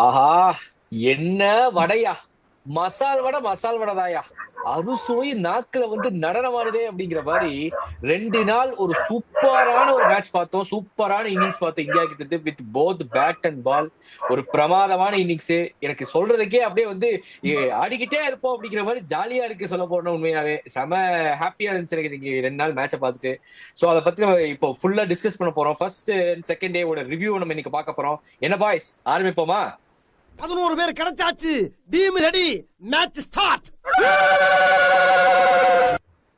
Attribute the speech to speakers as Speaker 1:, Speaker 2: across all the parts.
Speaker 1: ஆஹா! என்ன வடையா! மசால் வடதாயா! அறுசுவை நாக்குல வந்து நடனமாடுதே அப்படிங்கிற மாரி 2 நாள் ஒரு சூப்பரான ஒரு மேட்ச் பார்த்தோம். சூப்பரான இன்னிங்ஸ் பார்த்தோம் இந்தியா கிட்ட இருந்து with both bad and ball. ஒரு பிரமாதமான இன்னிங்ஸு. எனக்கு சொல்றதுக்கே அப்படியே வந்து எ ஆடிக்கிட்டே இருப்போம் அப்படிங்கிற மாரி ஜாலியா இருக்கு சொல்லப் போனா உண்மையாவே. செம ஹேப்பியா இருந்துச்சு எனக்கு இன்னைக்கு 2 நாள் மேட்ச பார்த்துட்டு. சோ அத பத்தி நம்ம இப்போ ஃபுல்லா டிஸ்கஸ் பண்ண போறோம். ஃபர்ஸ்ட் செகண்ட் டே ஓட ரிவ்யூ நம்ம இன்னைக்கு பார்க்க போறோம். என்ன பாய்ஸ் ஆரம்பிப்போமா?
Speaker 2: 11 பேர் கிடைச்சாச்சு. Team ready. Match start.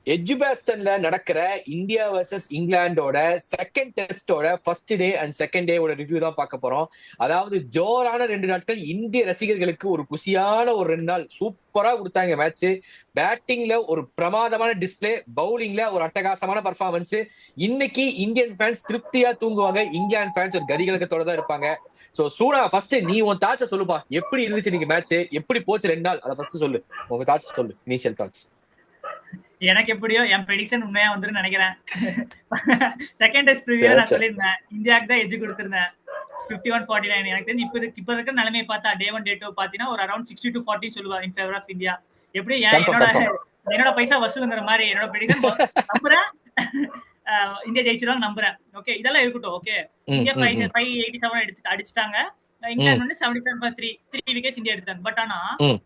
Speaker 1: எட்ஜுபேஸ்டன்ல நடக்கிற இந்தியா வர்சஸ் இங்கிலாந்தோட செகண்ட் டெஸ்டோட ஃபர்ஸ்ட் டே அண்ட் செகண்ட் டேவோட ரிவ்யூ தான் பார்க்க போறோம். அதாவது ஜோரான 2 நாட்கள் இந்திய ரசிகர்களுக்கு ஒரு குசியான ஒரு 2 நாள் சூப்பரா கொடுத்தாங்க மேட்ச். பேட்டிங்ல ஒரு பிரமாதமான டிஸ்பிளே, பவுலிங்ல ஒரு அட்டகாசமான பர்ஃபார்மன்ஸ். இன்னைக்கு இந்தியன் ஃபேன்ஸ் திருப்தியா தூங்குவாங்க, இங்கிலாந்து ஃபேன்ஸ் ஒரு கதிகலக்கத்தோட தான் இருப்பாங்க. சோ சூனா ஃபர்ஸ்ட் நீ உன் தாட்ச சொல்லுப்பா. எப்படி இருந்துச்சு நீங்க மேட்ச்? எப்படி போச்சு 2 நாள்? அதை ஃபர்ஸ்ட் சொல்லு. உங்க தாட்ஸ் சொல்லு. Initial thoughts.
Speaker 3: எனக்கு எப்படியோ என் ப்ரெடிக்ஷன் உண்மையா வந்துருன்னு நினைக்கிறேன். செகண்ட் டெஸ்ட் ப்ரிவியூல நான் சொல்லியிருந்தேன் இந்தியாவுக்கு தான் எட்ஜ் கொடுத்திருந்தேன் 51-49. எனக்கு தெரிஞ்சு இப்ப இருக்கிற நிலைமையை பார்த்தா டே 1 டே 2 பாத்தீங்கன்னா ஒரு அரௌண்ட் 60-40 சொல்லுவா இன் ஃபேவர் ஆஃப் இந்தியா. எப்படி என்னோட பைசா வசூலுங்கிற மாதிரி என்னோட ப்ரெடிக்ஷன் நம்புறேன். இந்தியா ஜெயிச்சிருவாங்க நம்புறேன். ஓகே இதெல்லாம் இருக்கட்டும். Okay India 587 அடிச்சுட்டாங்க. இங்கிலாந்து வந்து 77 விக்கெட்ஸ் இந்தியா எடுத்தாங்க. பட் ஆனா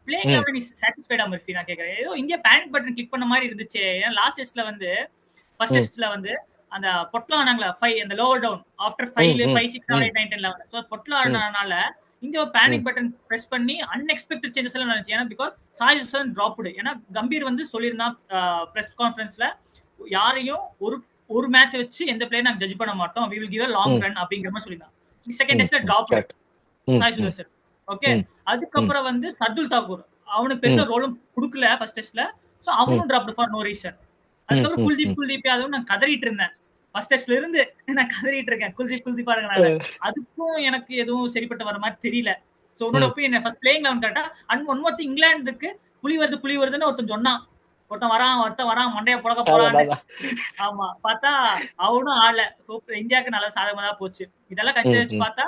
Speaker 3: பிளேயிங் 11 இஸ் சாட்டிஸ்ஃபைடா மர்ஃபி நான் கேக்குறேன். ஏதோ இந்தியா பேனிக் பட்டன் கிளிக் பண்ண மாதிரி இருந்துச்சு. ஏன்னா லாஸ்ட் டெஸ்ட்ல வந்து ஃபர்ஸ்ட் டெஸ்ட்ல வந்து அந்த பொட்லாம் ஆனாங்களா 5 அந்த லோவர் டவுன் ஆஃப்டர் 5 5 6 7 8 9 10 11 சோ பொட்லாம் ஆனனால இந்தியா பேனிக் பட்டன் பிரஸ் பண்ணி அன்எக்ஸ்பெக்டட் சேஞ்சஸ் எல்லாம் நடந்துச்சு. ஏன்னா பிகாஸ் சாய் சுதர்சன் டிராப்டு. ஏன்னா கம்பீர் வந்து சொல்லியிருந்தான் பிரஸ் கான்ஃபரன்ஸ்ல யாரையும் ஒரு மேட்ச் வச்சு எந்த பிளேயர் நாங்க ஜட்ஜ் பண்ண மாட்டோம், we will give a long run அப்படிங்கிற மாதிரி சொல்லியிருந்தான். செகண்ட் டெஸ்ட்ல டிராப்டு சாய் சுதர்சன். ஓகே அதுக்கப்புறம் வந்து சர்துல் தாக்கூர் அவனுக்கு பெருசா ரோலும் கொடுக்கல ஃபர்ஸ்ட் டெஸ்ட்ல. சோ அவனும் டிராப்டு ஃபார் நோ ரீசன். அதுக்கப்புறம் குல்தீப் யாதவ் நான் கதறிட்டு இருந்தேன் ஃபர்ஸ்ட் டெஸ்ட்ல இருந்து. நான் கதறிட்டு இருக்கேன் குல்தீப் பாருங்கனால. அதுக்கும் எனக்கு எதுவும் சரிப்பட்டு வர மாதிரி தெரியல. சோ உன்னோட ஒப்பீனியன் ஃபர்ஸ்ட் பிளேயிங் 11 கரெக்டா. அண்ட் ஒன் மோர் திங் இங்கிலாந்துக்கு புலி வருதுன்னு ஒருத்தன் சொன்னான். ஒருத்தன் வரான் மண்டைய புழக்க போறான்னு. ஆமா பார்த்தா அவனும் ஆள. இந்தியாவுக்கு நல்ல சாதகமா தான் போச்சு. இதெல்லாம் கன்சிடர் வச்சு பார்த்தா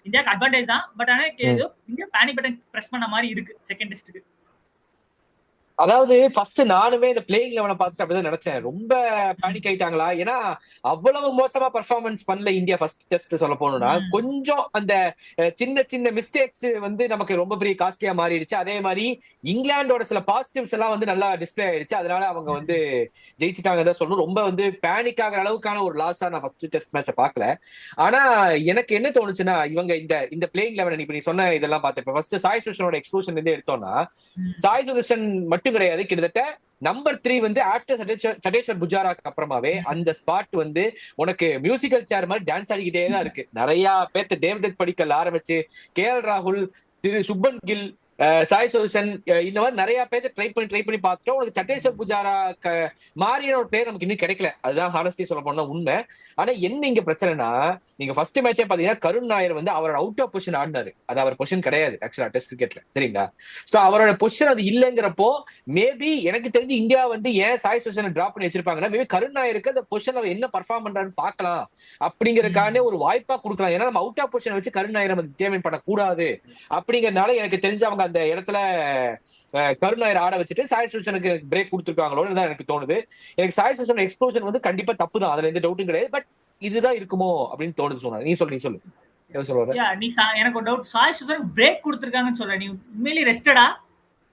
Speaker 3: இந்தியாவுக்கு அட்வான்டேஜ் தான். பட் ஆனா இந்தியா பேனிக் பட்டன் பிரஸ் பண்ண மாதிரி இருக்கு செகண்ட் டெஸ்ட்டுக்கு.
Speaker 1: அதாவது ஃபர்ஸ்ட் நானுமே இந்த பிளேயிங் லெவனை பார்த்துட்டு அப்படிதான் நினைச்சேன். ரொம்ப பேனிக் ஆயிட்டாங்களா? ஏன்னா அவ்வளவு மோசமா பர்ஃபார்மன்ஸ் பண்ணல இந்தியா ஃபர்ஸ்ட் டெஸ்ட் சொல்ல போனோம்னா. கொஞ்சம் அந்த சின்ன சின்ன மிஸ்டேக்ஸ் வந்து நமக்கு ரொம்ப பெரிய காஸ்ட்லியா மாறிடுச்சு. அதே மாதிரி இங்கிலாந்தோட சில பாசிட்டிவ்ஸ் எல்லாம் வந்து நல்லா டிஸ்பிளே ஆயிடுச்சு. அதனால அவங்க வந்து ஜெயிச்சுட்டாங்க தான் சொல்லணும். ரொம்ப வந்து பேனிக் ஆகிற அளவுக்கான ஒரு லாஸா நான் ஃபர்ஸ்ட் டெஸ்ட் மேட்சை பார்க்கல. ஆனா எனக்கு என்ன தோணுச்சுன்னா இவங்க இந்த இந்த பிளேயிங் லெவன் இப்ப நீ சொன்ன இதெல்லாம் பார்த்தேன். ஃபர்ஸ்ட் சாய் சுதர்சனோட எக்ஸ்க்ளூஷன் இருந்து எடுத்தோம்னா சாய் சுதர்சன் மட்டும் கிடையாது, கிட்டத்தட்ட நம்பர் 3 வந்து ஆஃப்டர் சட்டேஸ்வர் புஜாராக்கு அப்புறமாவே அந்த ஸ்பாட் வந்து உனக்கு மியூசிக்கல் சேர் மாதிரி டான்ஸ் ஆடிக்கிட்டே தான் இருக்கு. நிறைய பேர்த்து தேவ்தத் படிக்கல் ஆரம்பிச்சு KL ராகுல், சுப்பன் கில், சாய் சுதர்சன் இந்த மாதிரி நிறைய பேர் ட்ரை பண்ணி பார்த்துட்டோம். உனக்கு சட்டேஸ்வர் புஜாரா மாறின ஒரு பிளேயர் நமக்கு இன்னும் கிடைக்கல. அதுதான் ஹானஸ்டி சொல்ல போனா உண்மை. ஆனா என்ன இங்க பிரச்சனைனா நீங்க ஃபர்ஸ்ட் மேட்சே பாத்தீங்கன்னா கருண் நாயர் வந்து அவரோட அவுட் ஆஃப் பொசிஷன் ஆடினாரு. அது அவர் பொசிஷன் கிடையாது ஆக்சுவலா டெஸ்ட் கிரிக்கெட்ல. சரிங்களா? சோ அவரோட பொசிஷன் அது இல்லைங்கிறப்போ மேபி எனக்கு தெரிஞ்சு இந்தியா வந்து ஏன் சாய் சுதர்சனை டிராப் பண்ணி வச்சிருப்பாங்கன்னா மேபி கருண் நாயருக்கு அந்த பொசிஷன் அவர் என்ன பர்ஃபார்ம் பண்றான்னு பார்க்கலாம் அப்படிங்கறதுக்கான ஒரு வாய்ப்பா கொடுக்கலாம். ஏன்னா நம்ம அவுட் ஆஃப் பொசிஷன் வச்சு கருண் நாயரை தேர்வு பண்ணக்கூடாது அப்படிங்கறதுனால எனக்கு தெரிஞ்சு அவங்க அந்த இடத்துல கருண் நாயர் ஆட வச்சுட்டு சாய் சுதர்சனுக்கு பிரேக் கொடுத்துருக்காங்களோன்னு தான் எனக்கு தோணுது. எனக்கு சாய் சுதர்சன் எக்ஸ்ப்ளோஷன் வந்து கண்டிப்பா தப்பு தான், அதுல எந்த டவுட்டும் கிடையாது. பட் இதுதான் இருக்குமோ அப்படின்னு தோணுது. சொன்னா நீ சொல்லு என்ன சொல்ற?
Speaker 3: எனக்கு ஒரு டவுட். சாய் சுதர்சன் பிரேக் கொடுத்திருக்காங்கன்னு சொல்ற, நீ உண்மையிலேயே ரெஸ்டடா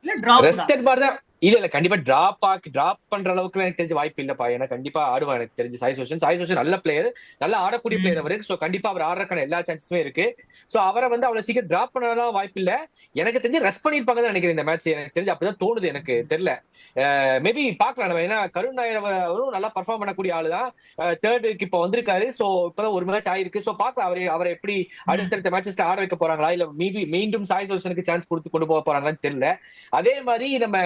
Speaker 3: இல்ல டிராப்?
Speaker 1: ரெஸ்டட் மாதிரி தான். இல்ல கண்டிப்பா டிராப் பண்ற அளவுக்கு எனக்கு தெரிஞ்ச வாய்ப்பு இல்லப்பா. ஏன்னா கண்டிப்பா ஆடுவான் எனக்கு தெரிஞ்சு சாய் சுதர்சன் நல்ல பிளேயர், நல்லா ஆடக்கூடிய பிளேயர் அவரு. சோ கண்டிப்பா அவர் ஆடுறதுக்கான எல்லா சான்சஸுமே இருக்கு. சோ அவரை வந்து அவ்வளவு சீக்கிரம் டிராப் பண்ணலாம் வாய்ப்பு இல்ல. எனக்கு தெரிஞ்சு ரெஸ்ட் பண்ணிருப்பாங்க தான் நினைக்கிறேன் இந்த மேட்ச். எனக்கு தெரிஞ்சு அப்படிதான் தோணுது, எனக்கு தெரியல. மேபி பாக்கலாம் நம்ம. ஏன்னா கருண் நாயர் அவரும் நல்லா பர்ஃபார்ம் பண்ணக்கூடிய ஆளு தான். தேர்ட் வீக் இப்ப வந்திருக்காரு. சோ இப்பதான் ஒரு மேட்ச் ஆயிருக்கு. சோ பாக்கலாம் அவரை எப்படி அடுத்தடுத்த மேட்சஸ்ல ஆட வைக்க போறாங்களா, இல்ல மேபி மீண்டும் சாய் சுதர்சனுக்கு சான்ஸ் கொடுத்து கொண்டு போக போறாங்களான்னு தெரியல. அதே மாதிரி நம்ம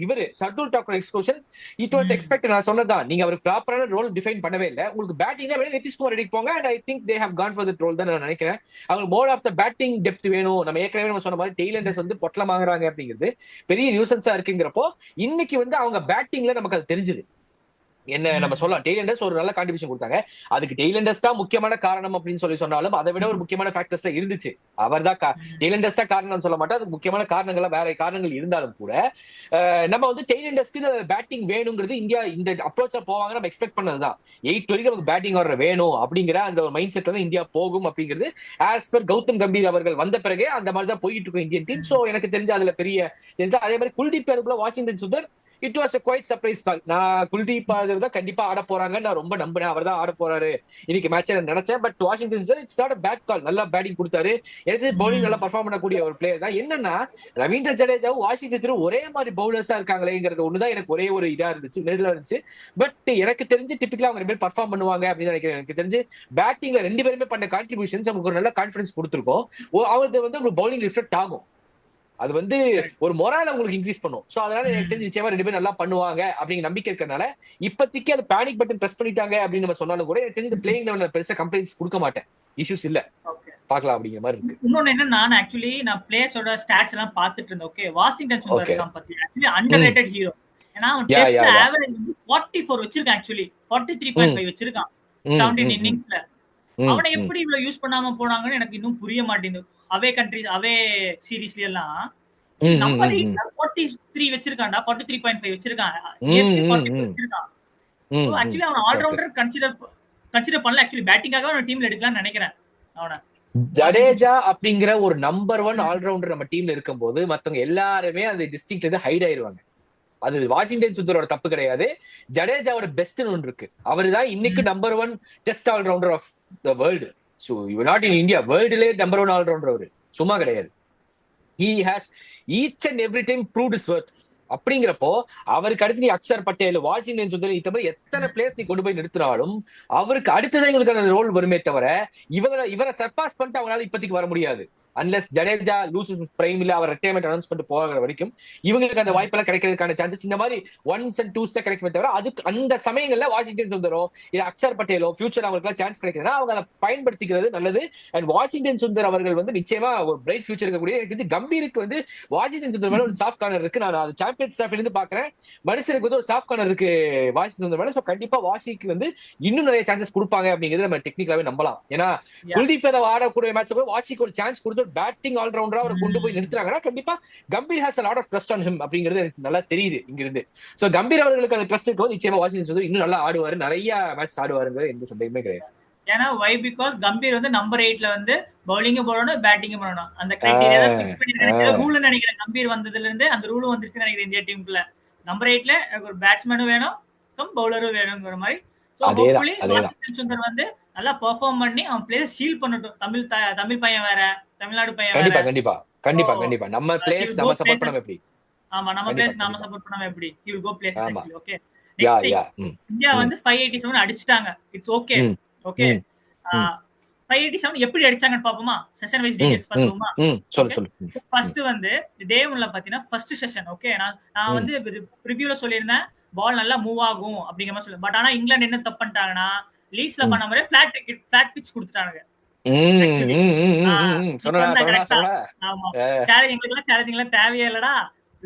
Speaker 1: இவரு Shardul Thakur exclusion it was expect. நான் சொன்னதான், நீங்க அவருக்கு ப்ராப்பரான ரோல் டிஃபைன் பண்ணவே இல்லை. உங்களுக்கு பேட்டிங் தான் வேணும், நிதிஷ்குமார் ரெடிக்கு போங்க. And I think they have gone for that role தான் நான் நினைக்கிறேன். அவங்க more of the batting depth வேணும். நம்ம ஏற்கனவே நம்ம சொன்ன மாதிரி டெய்லண்டர்ஸ் வந்து பொட்டலம் வாங்குறாங்க அப்படிங்கிறது பெரிய நியூசன்ஸா இருக்குங்கிறப்போ இன்னைக்கு வந்து அவங்க பேட்டிங்ல நமக்கு அது தெரிஞ்சுது. என்ன நம்ம சொல்லலாம். டெய்லண்டர்ஸ் ஒரு நல்ல கான்ட்ரிபியூஷன் கொடுத்தாங்க. அதுக்கு டெய்லண்டர்ஸ் தான் முக்கியமான காரணம் அப்படின்னு சொன்னாலும் அதை விட ஒரு முக்கியமான ஃபேக்டர்ஸ் தான் இருந்துச்சு. அவர் தான் டெய்லண்டர்ஸ் தான் காரணம் சொல்ல மாட்டேன். அதுக்கு முக்கியமான காரணங்கள்லாம் வேற காரணங்கள் இருந்தாலும் கூட நம்ம வந்து டெய்லண்டர்ஸ்க்கு பேட்டிங் வேணுங்கிறது இந்தியா இந்த அப்ரோச்சா போவாங்க நம்ம எக்ஸ்பெக்ட் பண்ணதுதான். 8 வரைக்கும் நமக்கு பேட்டிங் ஆர்டர் வேணும் அப்படிங்கிற அந்த ஒரு மைண்ட் செட்ல தான் இந்தியா போகும் அப்படிங்கிறது ஆஸ் பர் கௌதம் கம்பீர் அவர்கள் வந்த பிறகு அந்த மாதிரி தான் போயிட்டு இருக்கும் இந்தியன் டீம். சோ எனக்கு தெரிஞ்ச அதுல பெரிய அதே மாதிரி குல்தீப் யாதவ்ல Washington Sundar it was quite surprise call. நான் குல்தீப் யாதவ் தான் கண்டிப்பா ஆட போறாங்க நான் ரொம்ப நம்பினேன். அவர் தான் ஆட போறாரு இன்னைக்கு மேட்ச் நினைச்சேன். But Washington it's not bad call. நல்லா பேட்டிங் கொடுத்தாரு. எனக்கு பவுலிங் நல்லா பர்ஃபார்ம் பண்ணக்கூடிய ஒரு பிளேயர் தான். என்னன்னா ரவீந்திர ஜடேஜாவும் வாஷிங்டன் ஒரே மாதிரி பவுலர்ஸா இருக்காங்களேங்கிறது ஒண்ணுதான் எனக்கு ஒரே ஒரு இதா இருந்துச்சு, நெருடலா இருந்துச்சு. பட் எனக்கு தெரிஞ்சு டிபிக்கலா அவங்க 2 பேர் பர்ஃபார்ம் பண்ணுவாங்க அப்படின்னு நினைக்கிறேன். எனக்கு தெரிஞ்சு பேட்டிங்ல 2 பேருமே பண்ண கான்ட்ரிபியூஷன்ஸ் நமக்கு ஒரு நல்ல கான்ஃபிடன்ஸ் கொடுத்துருக்கோம். அவருக்கு வந்து உங்களுக்கு பவுலிங் ரிஃப்ளெக்ட் ஆகும். அது வந்து ஒரு மொரால உங்களுக்கு இன்க்ரீஸ் பண்ணும். சோ அதனால எனக்கு தெரிஞ்சு நிச்சயமா 2 பேரும் நல்லா பண்ணுவாங்க அப்படிங்கிற நம்பிக்கை இருக்கறனால இப்போதைக்கு அது பேனிக் பட்டன் பிரஸ் பண்ணிட்டாங்க அப்படின்னு நம்ம சொன்னாலும் கூட எனக்கு தெரிஞ்சு பிளேயிங் லெவல்ல பெருசா கம்ப்ளைண்ட்ஸ் கொடுக்க மாட்டேன். இஷ்யூஸ் இல்ல, பாக்கலாம் அப்படிங்கிற மாதிரி இருக்கு.
Speaker 3: இன்னொன்னு என்ன, நான் பிளேயர்ஸோட ஸ்டாட்ஸ் எல்லாம் பாத்துட்டு இருந்தேன். ஓகே, வாஷிங்டன் சுந்தர் இருக்கான் பத்தி ஆக்சுவலி அண்டர்ரேட்டட் ஹீரோ. ஏன்னா அவன் டெஸ்ட்ல ஆவரேஜ் வந்து 44 வச்சிருக்கான். ஆக்சுவலி 43.5 வச்சிருக்கான் 17 இன்னிங்ஸ்ல. அவனை எப்படி இவ்வளவு யூஸ் பண்ணாம போனாங்கன்னு எனக்கு இன்னும் புரிய மாட்டேங்குது. அவே கண்ட்ரிஸ் அவே சீரீஸ்ல எல்லாம் நம்பர் 43 வச்சிருக்கான்டா, 43.5 வச்சிருக்கான், 44 வச்சிருக்கான். சோ ஆக்சுவலி அவன் ஆல்ரவுண்டர் கன்சிடர் பண்ணல. ஆக்சுவலி பேட்டிங்காக அவன் டீம்ல எடுக்கலாம்னு நினைக்கிறேன். அவன
Speaker 1: ஜடேஜா அப்படிங்கிற ஒரு நம்பர் 1 ஆல்ரவுண்டர் நம்ம டீம்ல இருக்கும்போது மத்தவங்க எல்லாருமே அந்த டிஸ்ட்ரிக்ட்ல இருந்து ஹைட் ஆயிருவாங்க. அது வாஷிங்டன் சுந்தரோட தப்பு கிடையாது. ஜடேஜாவோட பெஸ்ட் ஒன்று இருக்கு. அவரு தான் இன்னைக்கு number 1 test allrounder of the world. So you not in India, வேர்ல்டுலே நம்பர் 1 ஆல்ரவுண்டர் அவரு, சும்மா கிடையாது. He has each and every time proved his worth. அப்படிங்கிறப்போ அவருக்கு அடுத்து நீ அக்ஷர் பட்டேல், வாஷிங்டன் சுந்தர் இந்த மாதிரி எத்தனை பிளேஸ் நீ கொண்டு போய் நிறுத்தினாலும் அவருக்கு அடுத்ததான் எங்களுக்கு அந்த ரோல் வருமே தவிர இவரை சர்பாஸ் பண்ணிட்டு அவங்களால இப்போதைக்கு வர முடியாது. அன்லெஸ் ஜடேஜா லூசஸ் பிரைம் இல்ல அவர் ரிட்டையர்மெண்ட் அனௌன்ஸ் பண்ணிட்டு போகிற வரைக்கும் இவங்களுக்கு அந்த வாய்ப்பெல்லாம் கிடைக்கிறதுக்கான சான்சஸ் இந்த மாதிரி 1s and 2s தான் கிடைக்குமே தவிர அதுக்கு அந்த சமயங்கள்ல வாஷிங்டன் சுந்தரோ இல்ல அக்ஷர் பட்டேலோ ஃபியூச்சர் அவங்களுக்கு சான்ஸ் கிடைக்குதுன்னா அவங்க அதை பயன்படுத்திக்கிறது நல்லது. அண்ட் வாஷிங்டன் சுந்தர் அவர்கள் வந்து நிச்சயமா ஒரு பிரைட் ஃபியூச்சர் இருக்கக்கூடிய, எனக்கு கம்பீருக்கு வந்து வாஷிங்டன் சுந்தர் மேல ஒரு சாஃப்ட் கார்னர் இருக்கு. நான் அது சாம்பியன் ஸ்டாஃப்ல இருந்து பாக்குறேன். மனுஷனுக்கு வந்து ஒரு சாஃப்ட் கார்னர் இருக்கு வாஷிங்டன் சுந்தர் மேல. சோ கண்டிப்பா வாஷிக்கு வந்து இன்னும் நிறைய சான்சஸ் கொடுப்பாங்க அப்படிங்கிறது நம்ம டெக்னிக்கலாவே நம்பலாம். ஏன்னா குல்தீப் யாதவ் ஆடக்கூடிய மேட்ச் கூட வாஷிக்கு ஒரு சான்ஸ் கொடுத்து பேட்டிங் ஆல்ரவுண்டரா அவர் கொண்டு போய் நிறுத்துறாங்கன்னா கண்டிப்பா Gambhir has a lot of trust on him அப்படிங்கிறது எனக்கு நல்லா தெரியுது இங்க இருந்து. சோ கம்பீர் அவர்களுக்கு அந்த ட்ரஸ்ட் இருக்கும். நிச்சயமா வாஷிங்டன் சுந்தர் இன்னும் நல்லா ஆடுவாரு, நிறைய மேட்ச் ஆடுவாருங்க, எந்த சந்தேகமே கிடையாது.
Speaker 3: ஏன்னா வை பிகாஸ் கம்பீர் வந்து நம்பர் 8ல வந்து பவுலிங் போடணும், பேட்டிங் பண்ணணும். அந்த கிரைட்டீரியா தான் ஃபிக்ஸ் பண்ணிருக்காங்க ரூல்னு நினைக்கிறேன். கம்பீர் வந்ததுல இருந்து அந்த ரூலும் வந்துருச்சுன்னு நினைக்கிறேன் இந்தியா டீமுக்குள்ள. நம்பர் 8ல ஒரு பேட்ஸ்மேனும் வேணும், பவுலரும் வேணுங்கிற மாதிரி. சோ ஹோப்ஃபுல்லி வாஷிங்டன் சுந்தர் வந்து நல்லா பெர்ஃபார்ம் பண்ணி அவன் பிளேஸ் ஷீல் பண்ணட்டும். தமிழ் பையன் வேற, தமிழ்நாடு பையன் வேற.
Speaker 1: கண்டிப்பா கண்டிப்பா கண்டிப்பா நம்ம பிளேஸ் நம்ம சப்போர்ட் பண்ணாம எப்படி?
Speaker 3: ஆமா, நம்ம பிளேஸ் நாம சப்போர்ட் பண்ணாம எப்படி? he will go places actually. okay, next thing, India வந்து 587 அடிச்சிட்டாங்க. It's okay. ஓகே, 587 எப்படி அடிச்சாங்கன்னு பாப்போமா? செஷன் வைஸ் டீடைல்ஸ் பாப்போமா? சொல்லு. ஃபர்ஸ்ட் வந்து டே 1ல பாத்தீங்கன்னா ஃபர்ஸ்ட் செஷன். ஓகே, நான் வந்து ரிவ்யூல சொல்லியிருந்தேன் பால் நல்லா மூவ் ஆகும் அப்படிங்கிற மாதிரி சொல்லுவேன். பட் ஆனா இங்கிலாந்து என்ன தப்பு பண்ணிட்டாங்கன்னா லீஸ்ல பண்ண மாதிரி ஃபிளாட் பிட்ச் கொடுத்துட்டாங்க. சேலஞ்சிங்லாம் தேவையே இல்லடா.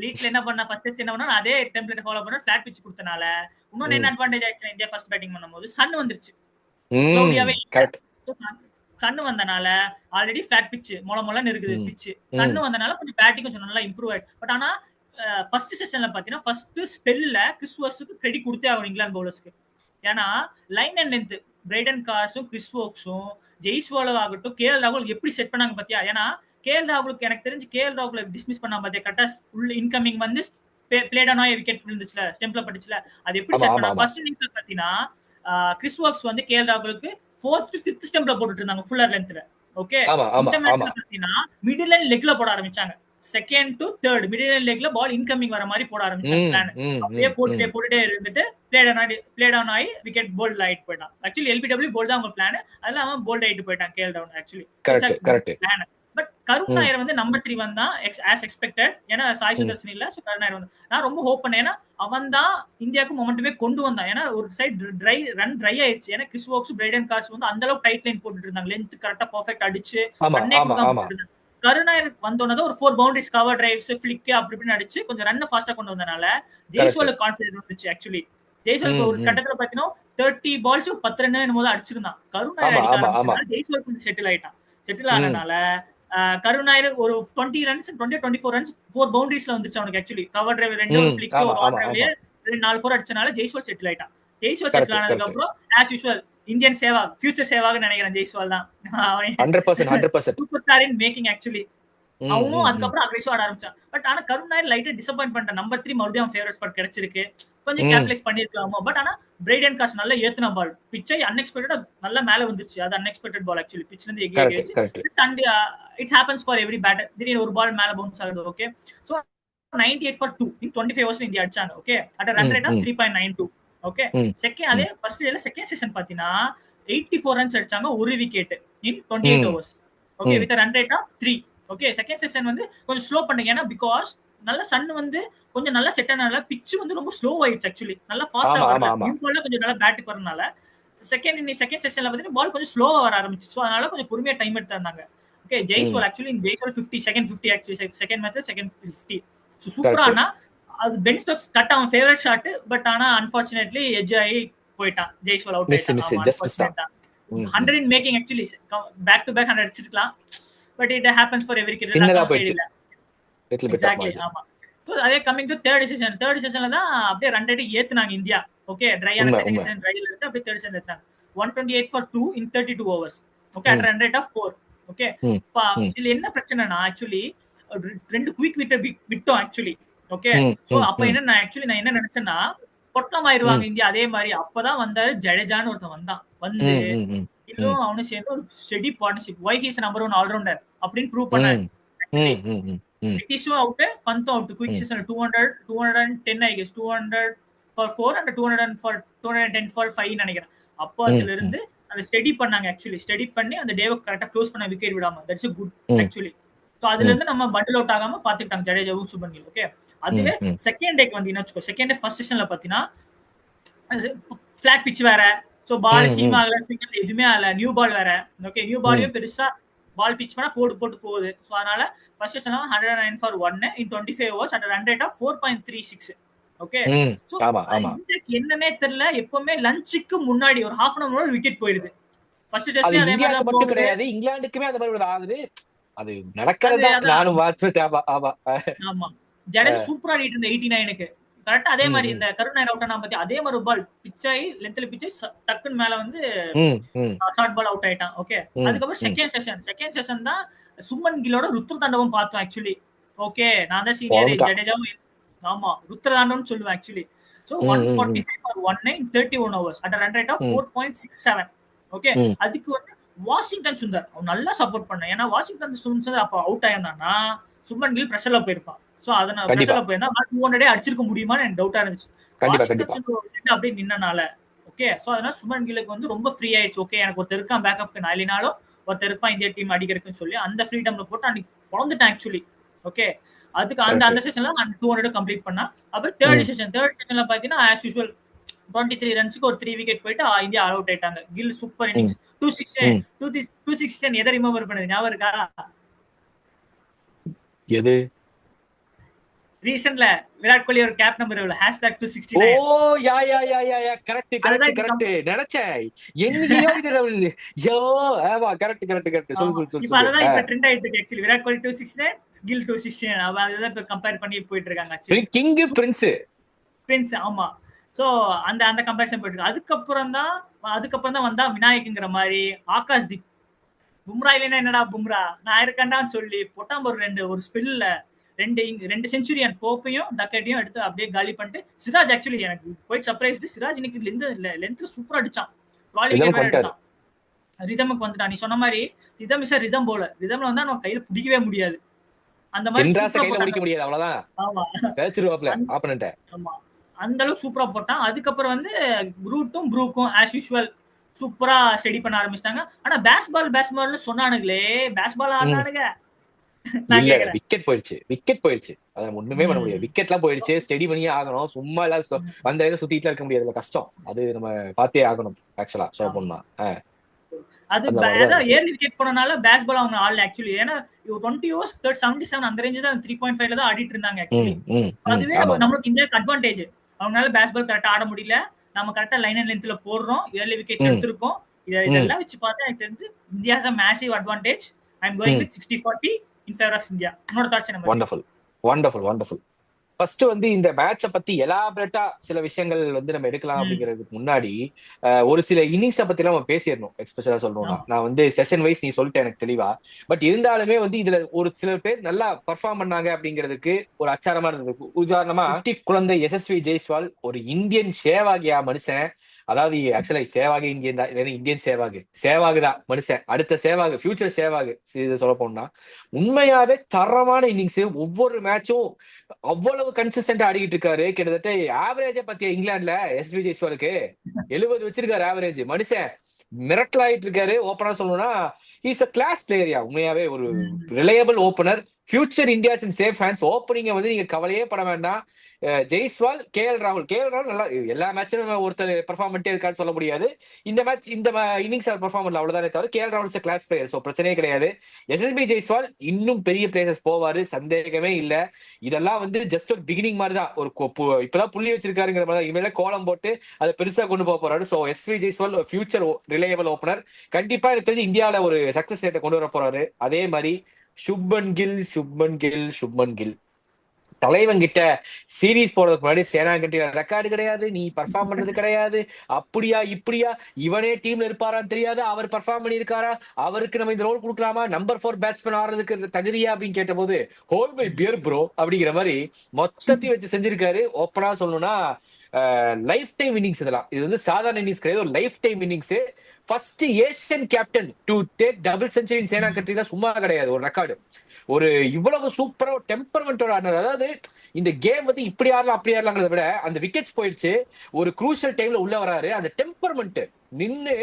Speaker 3: லீட்ஸ்ல என்ன பண்ண ஃபர்ஸ்ட் என்ன பண்ணா அதே டெம்ப்ளேட் ஃபாலோ பண்ண ஃபிளாட் பிட்ச் கொடுத்தனால இன்னொன்னு என்ன அட்வான்டேஜ் ஆயிடுச்சு இந்தியா ஃபர்ஸ்ட் பேட்டிங் பண்ணும்போது சன் வந்துருச்சு. சன் வந்தனால ஆல்ரெடி ஃபிளாட் பிட்ச் மொளமொளன்னு இருக்குது பிட்ச். சன் வந்தனால கொஞ்சம் பேட்டிங் கொஞ்சம் நல்லா இம்ப்ரூவ் ஆயிடுச்சு. பட் ஆனா ஃபர்ஸ்ட் செஷன்ல பாத்தீங்கன்னா ஃபர்ஸ்ட் ஸ்பெல்ல கிறிஸ் வோக்ஸ்க்கு கிரெடிட் கொடுத்தே ஆகும் இங்கிலாந்து பவுலர்ஸ்க்கு. ஏன்னா லைன் அண்ட் லென்த் பிரைடன் கார்ஸும் கிறிஸ் வோக்ஸும் ஜெய்ஸ்வால் ஆகட்டும் கேஎல் ராகுல் எப்படி செட் பண்ணாங்க பாத்தியா? ஏன்னா கேஎல் ராகுலுக்கு எனக்கு தெரிஞ்சு கேஎல் ராகுல டிஸ்மிஸ் பண்ணா பாத்தியா? கரெக்டா உள்ள இன்கமிங் வந்து பிளேட் ஆன் விக்கெட் விழுந்துச்சுல, ஸ்டெம்ப்ல பட்டுச்சுல, அது எப்படி செட் பண்ணா? ஃபர்ஸ்ட் இன்னிங்ஸ்ல பாத்தீங்கன்னா கிறிஸ் வோக்ஸ் வந்து கேஎல் ராகுலுக்கு 4th 5th ஸ்டெம்ப்ல போட்டுட்டு இருந்தாங்க ஃபுல்லர் லென்த்ல. ஓகே, இந்த மேட்ச்ல பாத்தீங்கன்னா மிடில் லைன் லெக்ல போட ஆரம்பிச்சாங்க. Second to third middle line லெக்ல பால் இன்கமிங் வர மாதிரி போட ஆரம்பிச்சாங்க. பிளான் அப்படியே போட்டுட்டே இருந்துட்டு பிளேட் ஆன் ஆகி விக்கெட் போல்ட் ஆயிட்டு போயிட்டான். ஆக்சுவலி எல்பிடபிள்யூ போல்ட் தான் அவங்க பிளான். அதெல்லாம் அவன் போல்ட் ஆயிட்டு போயிட்டான் கேஎல் ராகுல். Actually plan. பட் கருண் நாயர் வந்து நம்பர் 3 வந்தான் ஆஸ் எக்ஸ்பெக்டட். ஏன்னா சாய் சுதர்சன் இல்ல, சோ கருண் நாயர் வந்து நான் ரொம்ப ஹோப் பண்ணேன். ஏன்னா அவன் தான் இந்தியாவுக்கு மொமெண்ட்டுமே கொண்டு வந்தான். ஏன்னா ஒரு சைடு ட்ரை ஆயிடுச்சு. ஏன்னா கிறிஸ் வோக்ஸ் பிரைடன் கார்ஸ் வந்து அந்த அளவுக்கு டைட் லைன் போட்டுட்டு இருந்தாங்க. லென்த் கரெக்டா பெர்ஃபெக்ட் அடிச்சு கருணாயர் வந்தோன்னதான் ஒரு 4 பவுண்டரிஸ் கவர் டிரைவ்ஸ் ஃபிளிக் அப்படி இப்படின்னு அடிச்சு கொஞ்சம் ரன் ஃபாஸ்டா கொண்டு வந்தனால ஜெய்ஸ்வாலுக்கு கான்ஃபிடன்ஸ் வந்துச்சு. ஆக்சுவலி ஜெய்ஸ்வால் ஒரு கட்டத்துல பாத்தீங்கன்னா 30 பால்ஸ் 10 ரன் என்னமோ தான் அடிச்சிருந்தான். கருணாயிர் அடிக்க ஆரம்பிச்சதுனால ஜெய்ஸ்வால் கொஞ்சம் செட்டில் ஆனனால கருணாயிர் ஒரு 20 ரன்ஸ் 24 ரன்ஸ் 4 பவுண்டரிஸ்ல வந்துருச்சு அவனுக்கு. ஆக்சுவலி கவர் டிரைவ் 2 ஒரு ஃபிளிக் ஒரு ஆன் டிரைவ்லயே 4 4 அடிச்சனால ஜெய்ஸ்வால் செட்டில் ஆயிட்டான். ஜெய்ஸ்வால் செட்டில் ஆனதுக்கு அப்புறம் as usual Indian Sehwag future சேவாக நினைக்கிறேன் ஜெய்ஸ்வால் தான்.
Speaker 1: 100%
Speaker 3: super star in making actually. அவனும் அதுக்கப்புறம் அக்ரெசிவ் ஆட ஆரம்பிச்சான். பட் ஆனா கருணாயிர் லைட்டா டிசப்பாயிண்ட் பண்ணிட்டான். நம்பர் 3 மறுபடியும் ஃபேவரட் ஸ்பாட் கிடைச்சிருக்கு, கொஞ்சம் கேப்டலைஸ் பண்ணிருக்கலாமோ. பட் ஆனா பிரைடன் காஸ்ட் நல்லா ஏத்துன பால், பிச்சை அன்எக்ஸ்பெக்டடா நல்லா மேல வந்துருச்சு. அது அன்எக்ஸ்பெக்டட் பால் ஆக்சுவலி. பிச்ல இருந்து எகிரிச்சு it's happens for every batter. திடீர்னு ஒரு பால் மேல பவுன்ஸ் ஆகுது. Okay, so 98 for 2 in 25 overs India அடிச்சாங்க. Okay, at run rate of 3.92. Okay, second அதே ஃபர்ஸ்ட் டேல செகண்ட் செஷன் பாத்தீங்கன்னா 84 ரன்ஸ் அடிச்சாங்க, ஒரு wicket in 28 overs. Okay, with run rate of 3. Okay, second session வந்து கொஞ்சம் ஸ்லோ பண்ணுங்க. ஏன்னா பிகாஸ் நல்ல சன் வந்து கொஞ்சம் நல்லா செட் ஆனனால பிட்ச் வந்து ரொம்ப ஸ்லோ ஆயிடுச்சு. ஆக்சுவலி நல்லா ஃபாஸ்டா வரல. நியூ பால்ல கொஞ்சம் நல்லா பேட்டுக்கு வரனால செகண்ட் செஷன்ல வந்து பால் கொஞ்சம் ஸ்லோவா வர ஆரம்பிச்சு. சோ அதனால கொஞ்சம் பொறுமையா டைம் எடுத்தாங்க. Okay, Jaiswal actually Jaiswal 50 second 50 actually second மேட்ச்ல செகண்ட் 50. சோ சூப்பரானா அது பென் ஸ்டோக்ஸ் கட் அவன் ஃபேவரட் ஷாட். பட் ஆனா அன்பார்ச்சுனேட்லி எட்ஜ் ஆகி போயிட்டான். ஜெய்ஸ்வால் அவுட் ஆயிட்டான். 100 in making actually, back to back 100 அடிச்சிருக்கலாம். But it happens for every kid. Exactly. ஆமா. So அதே coming to third sessionல தான் அப்படியே ரன் ரேட் ஏத்துனாங்க இந்தியா. ஓகே, ட்ரையான செகண்ட் செஷன் ட்ரைல இருந்து அப்படியே தேர்ட் செஷன் ஏத்துனாங்க. 128 for 2 in 32 overs. Okay, at run rate of 4. Okay, இதுல என்ன பிரச்சனைனா ஆக்சுவலி ரெண்டு குயிக் விட்டோம் ஆக்சுவலி. ஓகே, சோ அப்ப என்ன ஆக்சுவலி நான் என்ன நினைச்சேன்னா பொட்டம் ஆயிருவாங்க இந்தியா. அதே மாதிரி அப்பதான் வந்தாரு ஜடேஜான்னு ஒருத்தன் வந்தான். வந்து இன்னும் அவனு சேர்ந்து ஒரு steady partnership, why he is number 1 allrounder அப்படின்னு ப்ரூவ் பண்ணாரு. நிதிஷும் அவுட், பந்தும் அவுட். குயிக் செஷன்ல 210 I guess 200 for 4 and 210 for 5 நினைக்கிறேன். அப்போ அதுல இருந்து அந்த ஸ்டெடி பண்ணாங்க. ஆக்சுவலி ஸ்டெடி பண்ணி அந்த டேவை கரெக்டா க்ளோஸ் பண்ண, விக்கெட் விடாம. That's good actually. சோ அதுல இருந்து நம்ம பண்டில் அவுட் ஆகாம பாத்துக்கிட்டாங்க ஜடேஜாவும் சுப்மன் கில். ஓகே, அதுவே செகண்ட் டேக்கு வந்து என்ன செகண்ட் டே ஃபர்ஸ்ட் செஷன்ல பாத்தீங்கன்னா ஃபிளாட் பிட்ச் வேற. சோ பால் சீம் ஆகல, ஸ்விங்கர் எதுவுமே ஆகல, நியூ பால் வேற. ஓகே, நியூ பாலையும் பெருசா பால் பிட்ச் பண்ணா கோடு போட்டு போகுது. சோ அதனால first செஷன்ல 109 for 1 in 25 overs at a run rate of 4.36. Okay, so இதுக்கு என்னன்னே தெரியல. எப்பவுமே லஞ்சுக்கு முன்னாடி ஒரு half an hour விக்கெட் போயிடுது. ஃபர்ஸ்ட் டெஸ்ட்ல அதே மாதிரி தான்
Speaker 1: மட்டும் கிடையாது, இங்கிலாந்துக்குமே அந்த மாதிரி ஆகுது. அது நடக்கிறதா நானும் வாட்ச்.
Speaker 3: ஆமா, ஜடேஜா சூப்பரா ஆடிட்டு இருந்த 89க்கு கரெக்டா அதே மாதிரி இந்த கருணாயிர் அவுட் ஆனா பத்தி அதே மாதிரி பால் பிட்ச் ஆகி லென்த்ல பிட்ச் டக்குன்னு மேல வந்து ஷார்ட் பால் அவுட் ஆயிட்டான். ஓகே, அதுக்கப்புறம் செகண்ட் செஷன் தான் சுமன் கில்லோட ருத்ர தாண்டவம் பார்த்தோம் ஆக்சுவலி. ஓகே, நான் தான் சீனியர், ஜடேஜாவும். ஆமா, ருத்ர தாண்டவம்னு சொல்லுவேன் actually. So 145 for 1 in 31 overs at a run rate of 4.67. Okay, அதுக்கு வந்து வாஷிங்டன் சுந்தர் அவன் நல்லா சப்போர்ட் பண்ண. ஏன்னா வாஷிங்டன் சுந்தர் அப்ப அவுட் ஆயிருந்தான்னா சுமன் கில் பிரஷர்ல போயிருப்பான். சோ அதனால பிரஷர்ல போயிருந்தா 200 அடிச்சிருக்க முடியுமான்னு எனக்கு டவுட்டா இருந்துச்சு. அப்படியே நின்னனால. ஓகே, சோ அதனால சுமன் கில்லுக்கு வந்து ரொம்ப ஃப்ரீ ஆயிடுச்சு. ஓகே, எனக்கு ஒருத்தர் இருக்கான் பேக்கப்க்கு, நான் இல்லைனாலும் ஒருத்தர் இருப்பான் இந்தியா டீம் அடிக்கிறதுக்குன்னு சொல்லி அந்த ஃப்ரீடம்ல போட்டு அன்னைக்கு பொழந்துட்டேன் ஆக்சுவலி. ஓகே, அதுக்கு அந்த செஷன்ல 200 கம்ப்ளீட் பண்ணா. அப்புறம் தேர்ட் செஷன்ல பாத்தீங்கன்னா ஆஸ் யூசுவல் 23 ரன்ஸ்க்கு ஒரு 3 விக்கெட் போயிட்டு இந்தியா ஆல் அவுட் ஆயிட்டாங்க. கில் சூப்பர் இன்னிங்ஸ் 260 எதை ரிமெம்பர் பண்ணுது ஞாபகம் இருக்கா?
Speaker 1: எது
Speaker 3: ரீசன்ட்ல விராட் கோலி ஒரு கேப் நம்பர் எவ்வளவு #269.
Speaker 1: ஓ யா கரெக்ட் நினைச்சேன். எங்கேயோ இது யோ ஆமா கரெக்ட் சொல்லு.
Speaker 3: இப்போ அதான் இப்ப ட்ரெண்ட் ஆயிட்டு இருக்கு एक्चुअली. விராட் கோலி 269, கில் 269. அதுதான் இப்ப கம்பேர் பண்ணி போயிட்டு இருக்காங்க एक्चुअली.
Speaker 1: King Prince.
Speaker 3: ஆமா, சோ அந்த கம்பேரிசன் போயிட்டு இருக்கு. அதுக்கப்புறம் தான் வந்தா விநாயக்ங்கிற மாதிரி ஆகாஷ்தீப். பும்ரா இல்லைன்னா என்னடா பும்ரா நான் இருக்கேன்டான்னு சொல்லி பொட்டாம்பூர் ஒரு ஸ்பெல்ல ரெண்டு செஞ்சுரியன் போப்பையும் டக்கெட்டையும் எடுத்து அப்படியே காலி பண்ணிட்டு சிராஜ் ஆக்சுவலி எனக்கு குவைட் சர்ப்ரைஸ்டு. சிராஜ் இன்னைக்கு லென்த்ல சூப்பரா அடிச்சான். ரிதமுக்கு வந்துட்டான். நீ சொன்ன மாதிரி ரிதம் இஸ் ரிதம் போல. ரிதம்ல வந்தா நம்ம கையில பிடிக்கவே முடியாது. அந்த மாதிரி
Speaker 1: பிடிக்க முடியாது, அவ்வளவுதான். ஆமா, சேச்சுருவாப்ல ஆப்பனன்ட். ஆமா,
Speaker 3: அந்த அளவுக்கு சூப்பரா போட்டான். அதுக்கப்புறம் வந்து ரூட்டும் ப்ரூக்கும் ஆஸ் யூசுவல் சூப்பரா ஸ்டடி பண்ண ஆரம்பிச்சிட்டாங்க. ஆனா பேஸ்பால்னு சொன்னானுங்களே, பேஸ்பால் ஆடுனானுங்க.
Speaker 1: விக்கெட் போயிடுச்சு. அத ஒண்ணுமே பண்ண முடியாது. விக்கெட் எல்லாம் போயிடுச்சு. ஸ்டடி பண்ணியே ஆகணும். சும்மா எல்லாம் வந்த வேலை சுத்திட்டு இருக்க முடியாது. கஷ்டம். அது நம்ம பார்த்தே ஆகணும் ஆக்சுவலா சொல்ல போனா.
Speaker 3: அது ஏர்லி விக்கெட் போனனால பேஸ்பால் அவங்க ஆல் ஆக்சுவலி. ஏன்னா 20 overs 77 அந்த ரேஞ்ச் தான் 3.5ல தான் ஆடிட்டு இருந்தாங்க ஆக்சுவலி. அதுவே நமக்கு இந்தியாவுக்கு அட்வான்டேஜ். அவங்களால பேஸ்பால் கரெக்டா ஆட முடியல. நம்ம கரெக்டா லைன் அண்ட் லென்த்ல போடுறோம், ஏர்லி விக்கெட்ஸ்
Speaker 1: ம்
Speaker 3: எடுத்திருக்கோம்.
Speaker 1: ம்
Speaker 3: இதெல்லாம் வச்சு பார்த்தா எனக்கு தெரிஞ்சு India has a massive advantage. I am going
Speaker 1: um
Speaker 3: with 60-40 in favour of India. உன்னோட தாட்ஸ் என்ன மாதிரி?
Speaker 1: Wonderful wonderful wonderful. ஃபர்ஸ்ட் வந்து இந்த மேட்சை பத்தி எலாபரேட்டா சில விஷயங்கள் வந்து நம்ம எடுக்கலாம்
Speaker 3: ம்.
Speaker 1: அப்படிங்கிறதுக்கு முன்னாடி ஒரு சில இன்னிங்ஸை பத்தி எல்லாம் நம்ம பேசிடணும். எக்ஸ்பெஷலா சொல்லணும்னா
Speaker 3: ஆமா.
Speaker 1: நான் வந்து செஷன் வைஸ் நீ சொல்லிட்டேன் எனக்கு தெளிவா. பட் இருந்தாலுமே வந்து இதுல ஒரு சில பேர் நல்லா பர்ஃபார்ம் பண்ணாங்க அப்படிங்கிறதுக்கு ஒரு அச்சாரமா இருந்தது. உதாரணமா குட்டி குழந்தை எஸ்எஸ்வி ஜெய்ஸ்வால் ஒரு இந்தியன் சேவாகியா மனுஷன். அதாவது ஆக்சுவலா சேவாக இந்தியன் தான், இந்தியன் சேவாகு தான் மனுஷன். அடுத்த சேவாகு, ஃபியூச்சர் சேவாகு இது சொல்ல போனா உண்மையாவே தரமான இன்னிங்ஸ். ஒவ்வொரு மேட்சும் அவ்வளவு கன்சிஸ்டன்டா ஆடிக்கிட்டு இருக்காரு. கிட்டத்தட்ட ஆவரேஜ பத்தியா இங்கிலாந்துல எஸ்வி ஜெய்ஸ்வாலுக்கு 70 வச்சிருக்காரு ஆவரேஜ். மனுஷன் மிரட்டல் ஆயிட்டு இருக்காரு. ஓப்பனா சொல்லணும்னா இஸ் அ கிளாஸ் பிளேயரியா. உண்மையாவே ஒரு
Speaker 3: um.
Speaker 1: Reliable opener. Future India's in safe hands. ஓப்பனிங்க வந்து நீங்க கவலையே பட வேண்டாம். ஜெய்ஸ்வால், கே எல் ராகுல் நல்லா எல்லா மேட்சும் ஒருத்தர் பெர்ஃபார்ம் பண்ணிட்டே இருக்கான்னு சொல்ல முடியாது. இந்த மேட்ச் இந்த இன்னிங்ஸ் பெர்ஃபார்ம் பண்ணல அவ்வளவுதானே தவிர கே.எல்.ராகுல் கிளாஸ் பிளேயர். சோ பிரச்சனையே கிடையாது. எஸ்எஸ்பி ஜெய்ஸ்வால் இன்னும் பெரிய பிளேசஸ் போவாரு, சந்தேகமே இல்ல. இதெல்லாம் வந்து ஜஸ்ட் ஒரு பிகினிங் மாதிரி தான். ஒரு இப்பதான் புள்ளி வச்சிருக்காருங்கிற மாதிரி இனிமேல கோலம் போட்டு அதை பெருசா கொண்டு போக போறாரு. So Yashasvi Jaiswal future reliable opener. கண்டிப்பா எனக்கு தெரிஞ்சு இந்தியாவில ஒரு சக்சஸ் ரேட்டை கொண்டு வர போறாரு. அதே மாதிரி சுப்மன் கில் தலைவன் கிட்ட சீரீஸ் போறதுக்கு முன்னாடி சேனா கண்ட்ரில ரெக்கார்டு கிடையாது, நீ பர்ஃபார்ம் பண்றது கிடையாது, அப்படியா இப்படியா, இவனே டீம்ல இருப்பாரான்னு தெரியாது, அவர் பர்ஃபார்ம் பண்ணியிருக்காரா, அவருக்கு நம்ம இந்த ரோல் கொடுக்கலாமா, நம்பர் 4 பேட்ஸ்மேன் ஆடுறதுக்கு தகுதியா அப்படின்னு கேட்டபோது ஹோல் மை பியர் ப்ரோ அப்படிங்கிற மாதிரி மொத்தத்தையும் வச்சு செஞ்சிருக்காரு. ஓப்பனா சொல்லணும்னா லைஃப் டைம் இன்னிங்ஸ். இதெல்லாம் இது வந்து சாதாரண இன்னிங்ஸ் கிடையாது, ஒரு life time innings. First Asian captain to take double century in SENA கண்ட்ரில சும்மா கிடையாது ஒரு ரெக்கார்டு. ஒரு இவ்வளவு சூப்பரா டெம்பர்மெண்டோட ஆடினார். அதாவது இந்த கேம் வந்து இப்படி ஆடலாம் அப்படி ஆடலாங்கிறத விட அந்த விக்கெட்ஸ் போயிடுச்சு, ஒரு குரூஷியல் டைம்ல உள்ள வராரு. அந்த டெம்பர்மெண்ட் நின்னு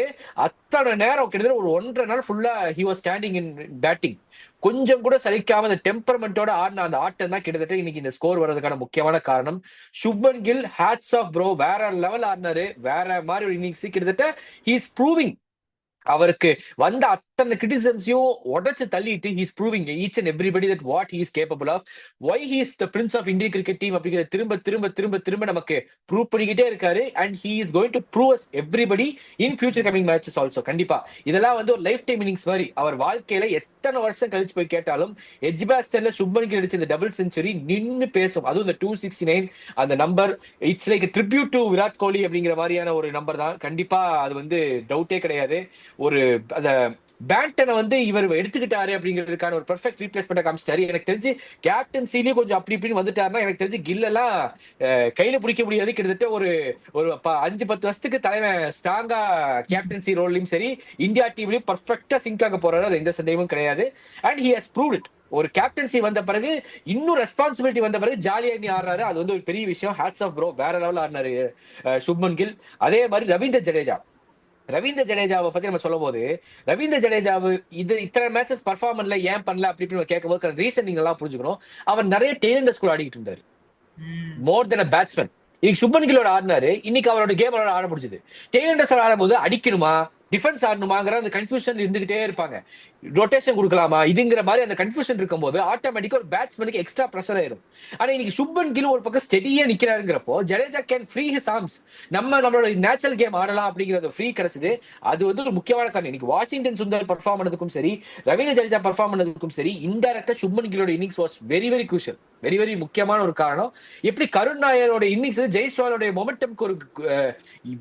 Speaker 1: அத்தனை நேரம் கிட்டத்தட்ட ஒரு 1.5 நாள் ஃபுல்லா he was standing in batting. கொஞ்சம் கூட சலிக்காம அந்த டெம்பர்மெண்டோட ஆடின அந்த ஆட்டம் தான் கிட்டத்தட்ட இன்னைக்கு இந்த ஸ்கோர் வர்றதுக்கான முக்கியமான காரணம். Shubman Gill hats off bro, வேற லெவல் ஆடினாரு, வேற மாதிரி ஒரு இன்னிங்ஸ். கிட்டத்தட்ட ஹி இஸ் ப்ரூவிங் அவருக்கு வந்த அத்தனை கிரிட்டிசிசம்ஸையும் உடைச்சு தள்ளிட்டு he's proving each and everybody that what he is capable of, why he is the prince of Indian cricket team அப்படிங்கிறத திரும்ப திரும்ப திரும்ப திரும்ப நமக்கு ப்ரூவ் பண்ணிக்கிட்டே இருக்காரு. And he is going to prove us everybody in future coming matches also. கண்டிப்பா இதெல்லாம் வந்து ஒரு லைஃப் டைம் இன்னிங்ஸ் மாதிரி. அவர் வாழ்க்கையில எத்தனை வருஷம் கழிச்சு போய் கேட்டாலும் எஜ்பாஸ்டன்ல சுப்மன் கில் அடிச்ச இந்த டபுள் செஞ்சுரி நின்னு பேசும். அதுவும் இந்த 269 அந்த நம்பர், it's like tribute to Virat Kohli அப்படிங்கிற மாதிரியான ஒரு நம்பர் தான். கண்டிப்பா அது வந்து டவுட்டே கிடையாது. ஒரு அந்த பேண்டனை வந்து இவர் எடுத்துக்கிட்டாரு அப்படிங்கிறதுக்கான ஒரு பெர்ஃபெக்ட் ரீப்ளேஸ்மெண்ட் காமிச்சிட்டாரு. எனக்கு தெரிஞ்சு கேப்டன்சிலையும் கொஞ்சம் அப்படி இப்படின்னு வந்துட்டாருன்னா எனக்கு தெரிஞ்சு கில் எல்லாம் கையில பிடிக்க முடியாது. கிட்டத்தட்ட ஒரு ஒரு 5-10 வருஷத்துக்கு தலைவன் ஸ்ட்ராங்கா கேப்டன்சி ரோல்லையும் சரி இந்தியா டீம்லயும் பர்ஃபெக்டா சிங்க் ஆக போறாரு, அது எந்த சந்தேகமும் கிடையாது. And he has proved it. ஒரு கேப்டன்சி வந்த பிறகு இன்னும் ரெஸ்பான்சிபிலிட்டி வந்த பிறகு ஜாலியா நீ ஆடுறாரு, அது வந்து ஒரு பெரிய விஷயம். ஹேட்ஸ் ஆஃப் ப்ரோ, வேற லெவல் ஆடினாரு சுப்மன் கில். அதே மாதிரி ரவீந்திர ஜடேஜாவை பத்தி நம்ம சொல்லும் போது ரவீந்திர ஜடேஜாவு இத்தனை மேட்சஸ் பர்ஃபார்ம் பண்ணல, ஏன் பண்ணல அப்படி கேட்கும் போது ரீசன் நீங்க எல்லாம் புரிஞ்சுக்கணும். அவர் நிறைய டேலண்ட் ஸ்கூல் ஆடிட்டு இருந்தாரு, மோர் தென் அ பேட்ஸ்மேன். இன்னைக்கு சுப்மன் கில்லோட ஆடினாரு, இன்னைக்கு அவரோட கேம் ஆட முடிஞ்சது. டெய்லண்டர்ஸ் ஆடும்போது அடிக்கணுமா டிஃபென்ஸ் ஆடணுமாங்கிற அந்த கன்ஃபியூஷன் இருந்துகிட்டே இருப்பாங்க. ரொட்டேஷன் கொடுக்கலாமா இதுங்கிற மாதிரி அந்த கன்ஃபியூஷன் இருக்கும்போது ஆட்டோமேட்டிக்கா ஒரு பேட்ஸ்மேனுக்கு எக்ஸ்ட்ரா பிரஷர் ஆயிரும். ஆனா இன்னைக்கு சுப்மன் கில் ஒரு பக்கம் ஸ்டெடியா நிக்கிறாருங்கிறப்போ Jadeja can free his arms, நம்மளோட நேச்சுரல் கேம் ஆடலாம் அப்படிங்கிறது ஃப்ரீ கிடைச்சது. அது வந்து ஒரு முக்கியமான காரணம். இன்னைக்கு வாஷிங்டன் சுந்தர் பர்ஃபார்ம் பண்ணதுக்கும் சரி, ரவீந்திர ஜடேஜா பர்ஃபார்ம் பண்ணதுக்கும் சரி, இன்டைரக்டா சுப்மன் கில்லோட innings was very very crucial, very very முக்கியமான ஒரு காரணம். எப்படி கருண் நாயரோட இன்னிங்ஸ் ஜெய்ஸ்வாலோட மொமெண்டம்க்கு ஒரு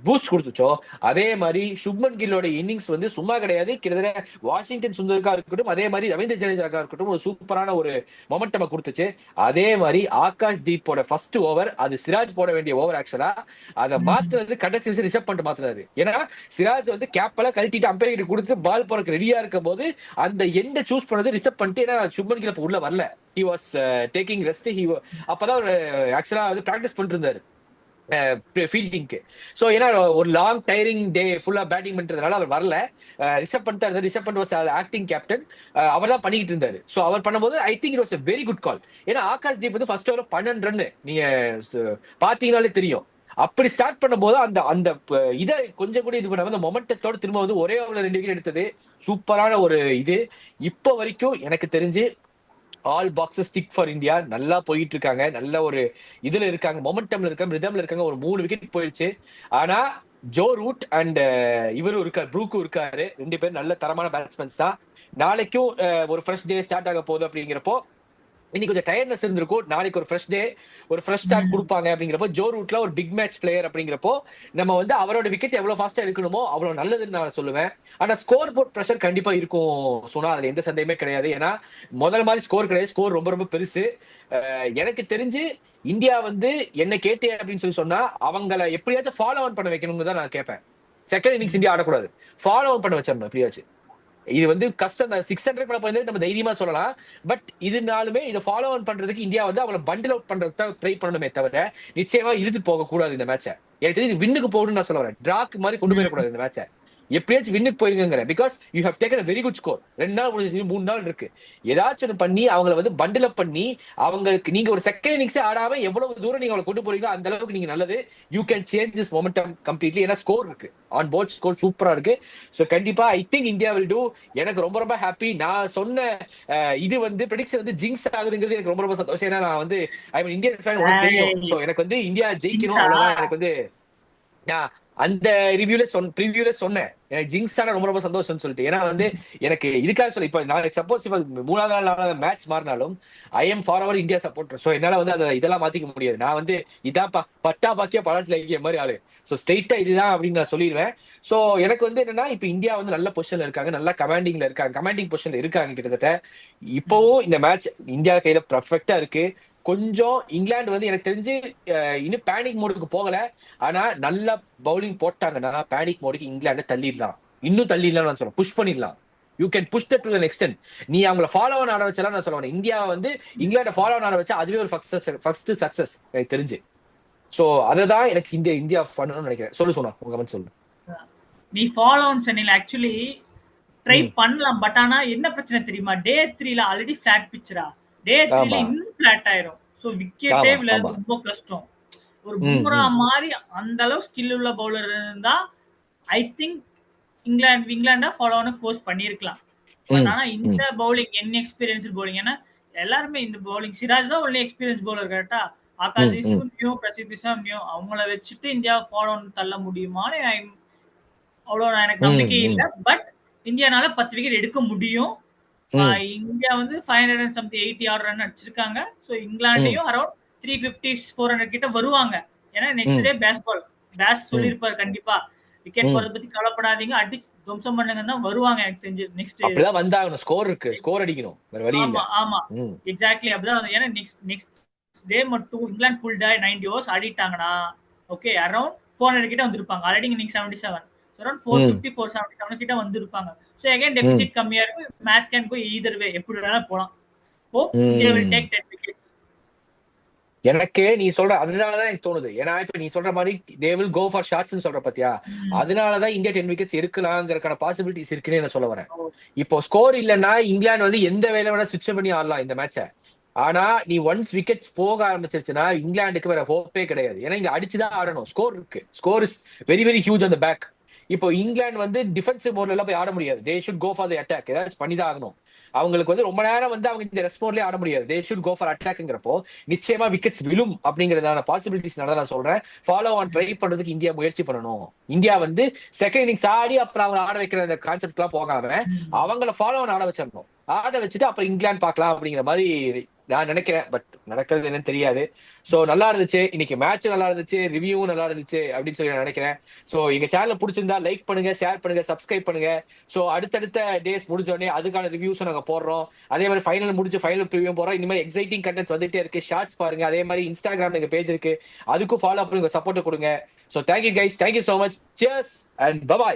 Speaker 1: பூஸ்ட் கொடுத்துச்சோ, அதே மாதிரி சுப்மன் கில்லோட இன்னிங்ஸ் வந்து சும்மா கிடையாது. கிட்டத்தட்ட வாஷிங்டன் சுந்தருக்கா இருக்கட்டும், அதே மாதிரி ரவீந்திர ஜடேஜாக்கா இருக்கட்டும், ஒரு சூப்பரான ஒரு மொமெண்டம் கொடுத்துச்சு. அதே மாதிரி ஆகாஷ் தீப்போட ஃபர்ஸ்ட் ஓவர், அது சிராஜ் போட வேண்டிய ஓவர். ஆக்சுவலா அதை மாத்துறது கடைசி விஷயம் ரிஷப் பண்ணிட்டு மாத்துறாரு. ஏன்னா சிராஜ் வந்து கேப்பெல்லாம் கழட்டிட்டு அம்பையர் கிட்ட கொடுத்து பால் போறதுக்கு ரெடியா இருக்கும் போது அந்த எண்டை சூஸ் பண்ணது ரிஷப் பண்ணிட்டு, ஏன்னா சுப்மன் கில் உள்ள வரல, he was taking rest. அப்பதான் ஆக்சுவலா வந்து பிராக்டிஸ் பண்ணிட்டு இருந்தாரு ஃபீல்டிங்க்கு. ஸோ ஏன்னா ஒரு லாங் டயரிங் டே ஃபுல்லா பேட்டிங் பண்றதுனால அவர் வரல. ரிஷப் பண்ட் இருந்தார். Rishabh Pant was acting captain, அவர் தான் பண்ணிக்கிட்டு இருந்தாரு. ஸோ அவர் பண்ணும்போது I think it was a very good call. ஏன்னா ஆகாஷ் தீப் வந்து ஃபர்ஸ்ட் ஓவர் 12 ரன் நீங்க பாத்தீங்கன்னாலே தெரியும். அப்படி ஸ்டார்ட் பண்ணும்போது அந்த அந்த இதை கொஞ்சம் கூட இது பண்ணாம அந்த மொமெண்டத்தோட திரும்ப வந்து ஒரே ஓவர்ல 2 விக்கெட் எடுத்தது சூப்பரான ஒரு இது. இப்போ வரைக்கும் எனக்கு தெரிஞ்சு all boxes stick for India. நல்லா போயிட்டு இருக்காங்க, நல்ல ஒரு இதுல இருக்காங்க, மொமெண்டம்ல இருக்காங்க, ரிதம்ல இருக்காங்க. ஒரு 3 விக்கெட் போயிடுச்சு. ஆனா ஜோ ரூட் அண்ட் இவரும் இருக்காரு, ப்ரூக்கும் இருக்காரு. 2 பேரும் நல்ல தரமான பேட்ஸ்மேன்ஸ் தான். நாளைக்கும் ஒரு ஃப்ரெஷ் டே ஸ்டார்ட் ஆக போகுது அப்படிங்கிறப்போ இன்னைக்கு கொஞ்சம் டயர்னஸ் இருந்திருக்கும். நாளைக்கு ஒரு ஃப்ரெஷ் டே, ஒரு ஃப்ரெஷ் ஸ்டார்ட் கொடுப்பாங்க அப்படிங்கிறப்போ ஜோ ரூட்ல ஒரு பிக் மேட்ச் பிளேயர் அப்படிங்கிறப்போ நம்ம வந்து அவரோட விக்கெட் எவ்வளவு ஃபாஸ்டா எடுக்கணுமோ அவ்வளவு நல்லதுன்னு நான் சொல்லுவேன். ஆனா ஸ்கோர் போர்ட் ப்ரெஷர் கண்டிப்பா இருக்கும் சொன்னா அதுல எந்த சந்தேகமே கிடையாது. ஏன்னா முதல் மாதிரி ஸ்கோர் கிடையாது, ஸ்கோர் ரொம்ப ரொம்ப பெருசு. எனக்கு தெரிஞ்சு இந்தியா வந்து என்ன கேட்டே அப்படின்னு சொன்னா அவங்கள எப்படியாச்சும் ஃபாலோ ஆன் பண்ண வைக்கணும்னு தான் நான் கேட்பேன். செகண்ட் இன்னிங்ஸ் இந்தியா ஆடக்கூடாது, ஃபாலோ ஆன் பண்ண வச்சிடணும் எப்படியாச்சும். இது வந்து கஷ்டம் தான். 600 மேல போயிருந்தது நம்ம தைரியமா சொல்லலாம். பட் இதனாலுமே இதை ஃபாலோ ஆன் பண்றதுக்கு இந்தியா வந்து அவங்களை பண்டில் அவுட் பண்றதுக்கு தான் ட்ரை பண்ணணுமே தவிர நிச்சயமா இழுத்து போக கூடாது இந்த மேட்சை. எனக்கு தெரிஞ்சு வின்னுக்கு போகணும்னு நான் சொல்ல வரேன். டிராக் மாதிரி கொண்டு போயிடக்கூடாது இந்த மேட்சை. எப்படியாச்சும் வின்னுக்கு போயிருங்கிற, because you have taken a very good score. 2 நாள் முடிஞ்சு, 3 நாள் இருக்கு. ஏதாச்சும் ஒன்று பண்ணி அவங்களை வந்து பண்டில் அப் பண்ணி அவங்களுக்கு நீங்க ஒரு செகண்ட் இன்னிங்ஸே ஆடாம எவ்வளவு தூரம் நீங்க அவங்களை கொண்டு போறீங்களோ அந்த அளவுக்கு நீங்க நல்லது. You can change this momentum completely. ஏன்னா ஸ்கோர் இருக்கு, ஆன் போர்ட் ஸ்கோர் சூப்பரா இருக்கு. ஸோ கண்டிப்பா I think India will do. எனக்கு ரொம்ப ரொம்ப ஹாப்பி. நான் சொன்ன இது வந்து ப்ரெடிக்ஷன் வந்து ஜிங்ஸ் ஆகுதுங்கிறது எனக்கு ரொம்ப ரொம்ப சந்தோஷம். ஏன்னா நான் வந்து ஐ மீன் இந்தியன் ஃபேன் உங்களுக்கு தெரியும். ஸோ எனக்கு வந்து இந்தியா ஜெயிக்கணும், அவ்வளவுதான். எனக்கு வந்து நான் அந்த ப்ரிவியூல சொன்னேன் எனக்கு ஜிங்ஸ் ஆனா ரொம்ப ரொம்ப சந்தோஷம்னு சொல்லிட்டு. ஏன்னா வந்து எனக்கு இதுக்காக சொல்ல, இப்ப நான் சப்போஸ் இப்ப 3வது நாள் மேட்ச் மாறினாலும் I am for our India supporter. So என்னால வந்து அதை இதெல்லாம் மாத்திக்க முடியாது. நான் வந்து இதான் பட்டா பாக்கியா படத்துல இருக்கிய மாதிரி ஆளு. ஸோ ஸ்ட்ரெயிட்டா இதுதான் அப்படின்னு நான் சொல்லிடுவேன். ஸோ எனக்கு வந்து என்னன்னா இப்ப இந்தியா வந்து நல்ல பொசிஷன்ல இருக்காங்க, நல்ல கமாண்டிங்ல இருக்காங்க, கமாண்டிங் பொசிஷன்ல இருக்காங்க கிட்டத்தட்ட. இப்பவும் இந்த மேட்ச் இந்தியா கையில பர்ஃபெக்டா இருக்கு. கொஞ்சம் இங்கிலாந்து வந்து எனக்கு தெரிஞ்சு இன்னும் பேனிக் மோடுக்கு போகல. ஆனா நல்லா பவுலிங் போட்டாங்கன்னா பேனிக் மோடுக்கு இங்கிலாந்து தள்ளிடலாம், இன்னும் தள்ளிடலாம் நான் சொல்றேன். புஷ் பண்ணிடலாம். You can push that to the extent. நீ அவங்கள ஃபாலோ ஆன் ஆட வச்சலாம் நான் சொல்லுவேன். இந்தியா வந்து இங்கிலாண்டை ஃபாலோ ஆன் ஆட வச்சா அதுவே ஒரு ஃபர்ஸ்ட் சக்சஸ் எனக்கு தெரிஞ்சு. சோ அததான் எனக்கு இந்தியா பண்ணணும்னு நினைக்கிறேன். சொன்னா உங்க கமெண்ட் சொல்லு.
Speaker 3: நீ ஃபாலோ ஆன் சொன்னீங்க, ஆக்சுவலி ட்ரை பண்ணலாம். பட் ஆனா என்ன பிரச்சனை தெரியுமா, டே 3ல ஆல்ரெடி ஃபிளாட் பிச்சரா, டே 3ல இன்னும் ஃபிளாட் ஆயிரும். சோ விக்கெட்டே விழுறது ரொம்ப கஷ்டம். ஒரு பும்ரா மாதிரி அந்த அளவு ஸ்கில் உள்ள பவுலர் இருந்தா ஐ திங்க் இங்கிலாண்டா ஃபாலோ ஆனுக்கு ஃபோர்ஸ் பண்ணிருக்கலாம். பட் ஆனா இந்த பவுலிங் எக்ஸ்பீரியன்ஸ் பவுலிங், ஏன்னா எல்லாருமே இந்த பவுலிங் சிராஜ் தான் ஒன்லி எக்ஸ்பீரியன்ஸ் பவுலர் கரெக்டா. ஆகாஷ் நியூ, பிரசித் நியூ, அவங்கள வச்சுட்டு இந்தியா ஃபாலோ ஆன் தள்ள முடியுமான்னு அவ்வளவு எனக்கு நம்பிக்கை இல்லை. பட் இந்தியானால 10 விக்கெட் எடுக்க முடியும். இந்தியா வந்து 580 ஆர் ரன் அடிச்சிருக்காங்க. ஸோ இங்கிலாண்டையும் அரௌண்ட் 350-400 கிட்ட வருவாங்க. ஏன்னா நெக்ஸ்ட் டே பேஸ் சொல்லியிருப்பாரு கண்டிப்பா, விக்கெட் போறத பத்தி கவலைப்படாதீங்க, அடிச்சு துவம்சம் பண்ணுங்க தான் வருவாங்க. எனக்கு தெரிஞ்சு நெக்ஸ்ட்
Speaker 1: அப்படிதான் வந்தாகணும். ஸ்கோர் இருக்கு, ஸ்கோர் அடிக்கணும், வேற வழி இல்ல.
Speaker 3: ஆமா எக்ஸாக்ட்லி அப்படிதான். ஏன்னா நெக்ஸ்ட் டே மட்டும் இங்கிலாந்து ஃபுல் டே 90 ஓவர்ஸ் ஆடிட்டாங்கன்னா ஓகே அரௌண்ட் 400 கிட்ட வந்திருப்பாங்க. ஆல்ரெடி இன்னைக்கு 77, அரௌண்ட் 450-477 கிட்ட வந்திருப்பாங்க. ஸோ அகைன் டெபிசிட் கம்மியா இருக்கு. மேட்ச் கேன் கோ ஈதர் வே, எப்படி வேணாலும் போலாம். Hope they will take 10 wickets.
Speaker 1: எனக்கு நீ சொல்ற அதனாலதான் எனக்கு தோணுது. ஏன்னா இப்ப நீ சொல்ற மாதிரி தே வில் கோ ஃபார் ஷாட்ஸ்னு சொல்ற பாத்தியா, அதனாலதான் இந்தியா 10 விக்கெட்ஸ் எடுக்கலாங்கிறதுக்கான பாசிபிலிட்டிஸ் இருக்குன்னு நான் சொல்ல வரேன். இப்போ ஸ்கோர் இல்லைன்னா இங்கிலாந்து வந்து எந்த வேலை வேணா ஸ்விட்ச் பண்ணி ஆடலாம் இந்த மேட்சை. ஆனா நீ ஒன்ஸ் விக்கெட்ஸ் போக ஆரம்பிச்சிருச்சுன்னா இங்கிலாந்துக்கு வேற ஹோப்பே கிடையாது. ஏன்னா இங்க அடிச்சுதான் ஆடணும். ஸ்கோர் இருக்கு, score is very very huge on the back. இப்போ இங்கிலாந்து வந்து டிஃபென்சிவ் மோட்ல எல்லாம் போய் ஆட முடியாது. They should go for the attack. ஏதாச்சும் பண்ணிதான் ஆகணும். அவங்களுக்கு வந்து ரொம்ப நேரம் வந்து அவங்க இந்த ரெஸ்பான்ஸ்லயே ஆட முடியாது. தே ஷுட் கோ ஃபார் அட்டாக்ங்கிறப்போ நிச்சயமா விக்கெட்ஸ் விழும் அப்படிங்கறதான பாசிபிலிட்டிஸ் நான் சொல்றேன். ஃபாலோ ஆன் ட்ரை பண்றதுக்கு இந்தியா முயற்சி பண்ணணும். இந்தியா வந்து செகண்ட் இன்னிங்ஸ் ஆடி அப்புறம் அவங்க ஆட வைக்கிற அந்த கான்செப்ட் எல்லாம் போகாம அவங்கள ஃபாலோ ஆன் ஆட வச்சிடணும். ஆட வச்சுட்டு அப்புறம் இங்கிலாந்து பார்க்கலாம் அப்படிங்கிற மாதிரி நான் நினைக்கிறேன். பட் நடக்கிறது என்னன்னு தெரியாது. சோ நல்லா இருந்துச்சு இன்னைக்கு மேட்ச், நல்லா இருந்துச்சு, ரிவ்யூவும் நல்லா இருந்துச்சு அப்படின்னு சொல்லி நான் நினைக்கிறேன். சோ எங்க சேனல் பிடிச்சிருந்தா லைக் பண்ணுங்க, ஷேர் பண்ணுங்க, சப்ஸ்கிரைப் பண்ணுங்க. சோ அடுத்தடுத்த டேஸ் முடிஞ்சோடனே அதுக்கான ரிவ்யூஸும் நாங்க போடுறோம். அதே மாதிரி ஃபைனல் முடிஞ்சு ஃபைனல் ப்ரிவியூ போறோம். இந்த மாதிரி எக்ஸைட்டிங் கண்டென்ட்ஸ் வந்துட்டே இருக்கு. ஷார்ட்ஸ் பாருங்க. அதே மாதிரி இன்ஸ்டாகிராம்ல எங்க பேஜ் இருக்கு, அதுக்கும் ஃபாலோ பண்ணி சப்போர்ட் கொடுங்க. So thank you guys, thank you so much. Cheers and by.